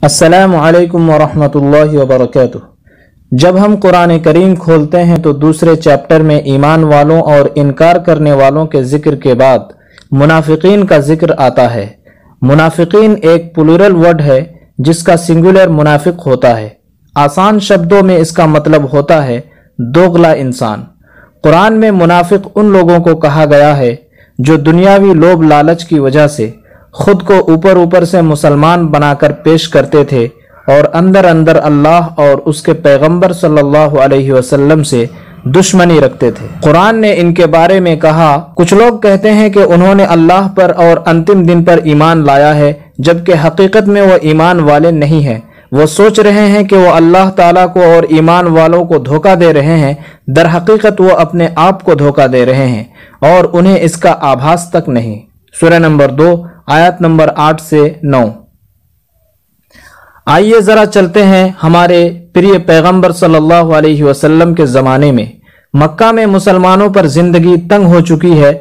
السلام علیکم ورحمۃ اللہ وبرکاتہ۔ جب ہم قرآن کریم کھولتے ہیں تو دوسرے چیپٹر میں ایمان والوں اور انکار کرنے والوں کے ذکر کے بعد منافقین کا ذکر آتا ہے۔ منافقین ایک پلورل ورڈ ہے جس کا سنگولر منافق ہوتا ہے۔ آسان شبدوں میں اس کا مطلب ہوتا ہے دوغلا انسان۔ قرآن میں منافق ان لوگوں کو کہا گیا ہے جو دنیاوی لوبھ لالچ کی وجہ سے خود کو اوپر سے مسلمان بنا کر پیش کرتے تھے اور اندر اللہ اور اس کے پیغمبر صلی اللہ علیہ وسلم سے دشمنی رکھتے تھے۔ قرآن نے ان کے بارے میں کہا، کچھ لوگ کہتے ہیں کہ انہوں نے اللہ پر اور انتم دن پر ایمان لایا ہے، جبکہ حقیقت میں وہ ایمان والے نہیں ہیں۔ وہ سوچ رہے ہیں کہ وہ اللہ تعالیٰ کو اور ایمان والوں کو دھوکہ دے رہے ہیں، در حقیقت وہ اپنے آپ کو دھوکہ دے رہے ہیں اور انہیں اس کا آبھاس تک نہیں۔ سورہ نمبر 2 آیت نمبر 8 سے 9۔ آئیے ذرا چلتے ہیں ہمارے پریے پیغمبر صلی اللہ علیہ وسلم کے زمانے میں۔ مکہ میں مسلمانوں پر زندگی تنگ ہو چکی ہے،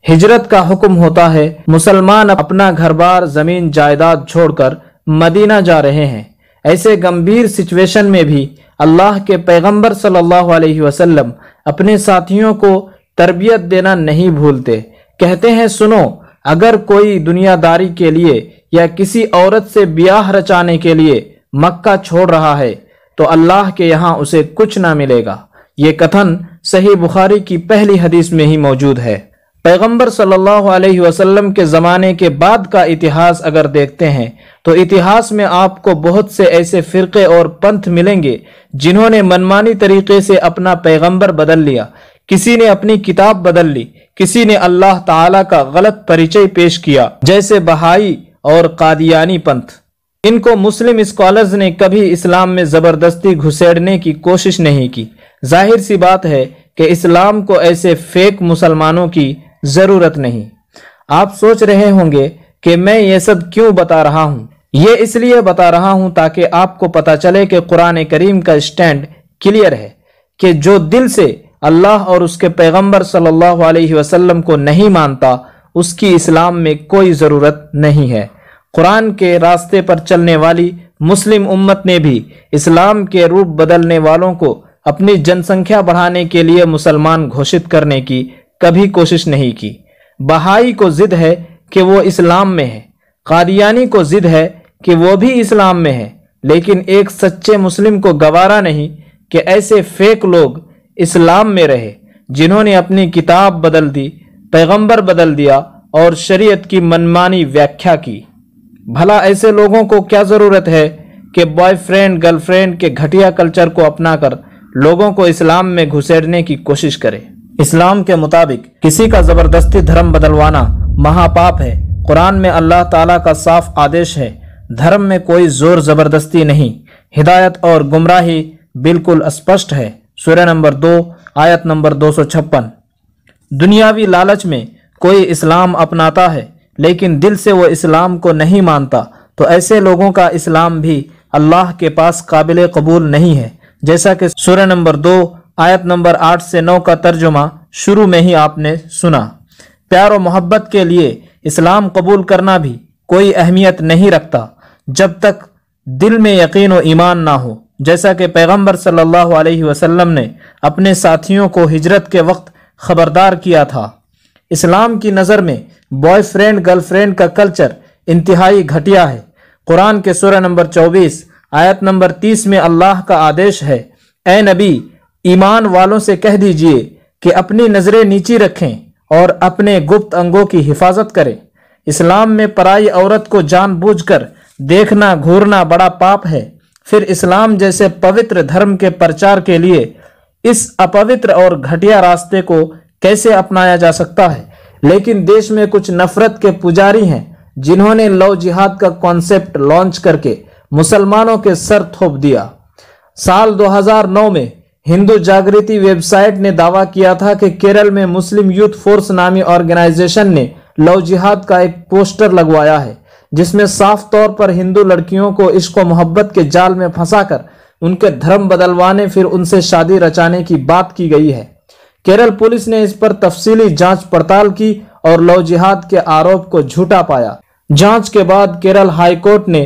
ہجرت کا حکم ہوتا ہے، مسلمان اپنا گھر بار زمین جائیداد چھوڑ کر مدینہ جا رہے ہیں۔ ایسے گمبھیر سچویشن میں بھی اللہ کے پیغمبر صلی اللہ علیہ وسلم اپنے ساتھیوں کو تربیت دینا نہیں بھولتے۔ کہتے ہیں، سنو، اگر کوئی دنیا داری کے لیے یا کسی عورت سے بیاہ رچانے کے لیے مکہ چھوڑ رہا ہے تو اللہ کے یہاں اسے کچھ نہ ملے گا۔ یہ کتھن صحیح بخاری کی پہلی حدیث میں ہی موجود ہے۔ پیغمبر صلی اللہ علیہ وسلم کے زمانے کے بعد کا اتہاس اگر دیکھتے ہیں تو اتہاس میں آپ کو بہت سے ایسے فرقے اور پنتھ ملیں گے جنہوں نے منمانی طریقے سے اپنا پیغمبر بدل لیا۔ کسی نے اپنی کتاب بدل لی، کسی نے اللہ تعالیٰ کا غلط پریچے پیش کیا، جیسے بہائی اور قادیانی پنتھ۔ ان کو مسلم اسکالرز نے کبھی اسلام میں زبردستی گھسیڑنے کی کوشش نہیں کی۔ ظاہر سی بات ہے کہ اسلام کو ایسے فیک مسلمانوں کی ضرورت نہیں۔ آپ سوچ رہے ہوں گے کہ میں یہ سب کیوں بتا رہا ہوں؟ یہ اس لیے بتا رہا ہوں تاکہ آپ کو پتہ چلے کہ قرآن کریم کا اسٹینڈ کلیئر ہے کہ جو دل سے اللہ اور اس کے پیغمبر صلی اللہ علیہ وسلم کو نہیں مانتا، اس کی اسلام میں کوئی ضرورت نہیں ہے۔ قرآن کے راستے پر چلنے والی مسلم امت نے بھی اسلام کے روپ بدلنے والوں کو اپنی جن سنکھیا بڑھانے کے لیے مسلمان گھوشت کرنے کی کبھی کوشش نہیں کی۔ بہائی کو ضد ہے کہ وہ اسلام میں ہے، قادیانی کو ضد ہے کہ وہ بھی اسلام میں ہے، لیکن ایک سچے مسلم کو گوارا نہیں کہ ایسے فیک لوگ اسلام میں رہے جنہوں نے اپنی کتاب بدل دی، پیغمبر بدل دیا اور شریعت کی منمانی ویاکھیا کی۔ بھلا ایسے لوگوں کو کیا ضرورت ہے کہ بوائے فرینڈ گرل فرینڈ کے گھٹیا کلچر کو اپنا کر لوگوں کو اسلام میں گھسیڑنے کی کوشش کرے؟ اسلام کے مطابق کسی کا زبردستی دھرم بدلوانا مہا پاپ ہے۔ قرآن میں اللہ تعالیٰ کا صاف آدیش ہے، دھرم میں کوئی زور زبردستی نہیں، ہدایت اور گمراہی بالکل اسپشٹ ہے۔ سورہ نمبر 2 آیت نمبر 256۔ دنیاوی لالچ میں کوئی اسلام اپناتا ہے لیکن دل سے وہ اسلام کو نہیں مانتا تو ایسے لوگوں کا اسلام بھی اللہ کے پاس قابل قبول نہیں ہے، جیسا کہ سورہ نمبر 2 آیت نمبر 8 سے 9 کا ترجمہ شروع میں ہی آپ نے سنا۔ پیار و محبت کے لیے اسلام قبول کرنا بھی کوئی اہمیت نہیں رکھتا جب تک دل میں یقین و ایمان نہ ہو، جیسا کہ پیغمبر صلی اللہ علیہ وسلم نے اپنے ساتھیوں کو ہجرت کے وقت خبردار کیا تھا۔ اسلام کی نظر میں بوائے فرینڈ گرل فرینڈ کا کلچر انتہائی گھٹیا ہے۔ قرآن کے سورہ نمبر 24 آیت نمبر 30 میں اللہ کا آدیش ہے، اے نبی، ایمان والوں سے کہہ دیجئے کہ اپنی نظریں نیچی رکھیں اور اپنے گپت انگوں کی حفاظت کریں۔ اسلام میں پرائی عورت کو جان بوجھ کر دیکھنا گھورنا بڑا پاپ ہے۔ پھر اسلام جیسے پوتر دھرم کے پرچار کے لیے اس اپوتر اور گھٹیا راستے کو کیسے اپنایا جا سکتا ہے؟ لیکن دیش میں کچھ نفرت کے پجاری ہیں جنہوں نے لو جہاد کا کانسیپٹ لانچ کر کے مسلمانوں کے سر تھوپ دیا۔ سال 2009 میں ہندو جاگرتی ویب سائٹ نے دعویٰ کیا تھا کہ کیرل میں مسلم یوتھ فورس نامی آرگنائزیشن نے لو جہاد کا ایک پوسٹر لگوایا ہے جس میں صاف طور پر ہندو لڑکیوں کو عشق و محبت کے جال میں پھنسا کر ان کے دھرم بدلوانے پھر ان سے شادی رچانے کی بات کی گئی ہے۔ کیرل پولیس نے اس پر تفصیلی جانچ پڑتال کی اور لو جہاد کے آروپ کو جھوٹا پایا۔ جانچ کے بعد کیرل ہائی کورٹ نے